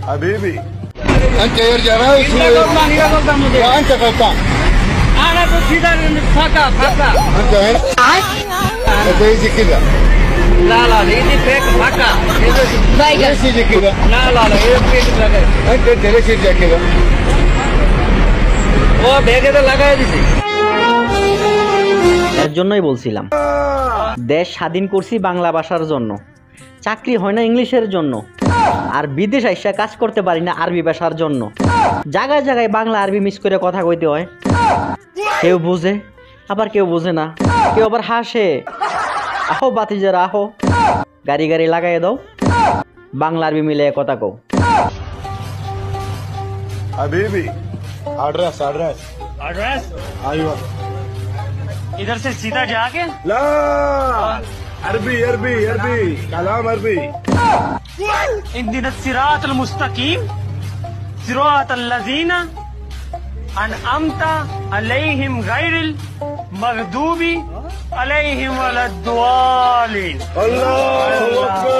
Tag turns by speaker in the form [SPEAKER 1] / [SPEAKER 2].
[SPEAKER 1] حبيبي
[SPEAKER 2] انت يرجع رئيس وانت غلطان.
[SPEAKER 3] انا بصير فكا
[SPEAKER 2] انت هنا انت يجي كده.
[SPEAKER 3] لا لا يجي فيك فكا
[SPEAKER 2] ليش يجي كده؟
[SPEAKER 3] لا لا لا ये فيك लगा
[SPEAKER 2] انت ليش يرجع كده؟
[SPEAKER 3] ও বেগে তো লাগাই দিছি
[SPEAKER 4] এর জন্যই বলছিলাম দেশ স্বাধীন করছি বাংলা ভাষার জন্য, চাকরি হয় না ইংলিশের জন্য, আর বিদেশ আইসা কাজ করতে পারি না আরবি ভাষার জন্য। জায়গায় জায়গায় বাংলা আরবি মিক্স করে কথা কইতে হয়, কেউ বুঝে আবার কেউ বুঝে না, কেউ আবার হাসে। আহো বাতিজারা আহো, গাড়ি গাড়ি লাগাই দাও, বাংলা আরবি মিলে কথা কও।
[SPEAKER 1] حبيبي
[SPEAKER 2] ادرس
[SPEAKER 3] एड्रेस
[SPEAKER 2] ايوه
[SPEAKER 3] इधर से सीधा जाके
[SPEAKER 1] لا عربي عربي عربي كلام عربي
[SPEAKER 3] اهدنا الصراط المستقيم صراط الذين أنعمت عليهم غير المغضوب عليهم ولا الضالين
[SPEAKER 1] الله اكبر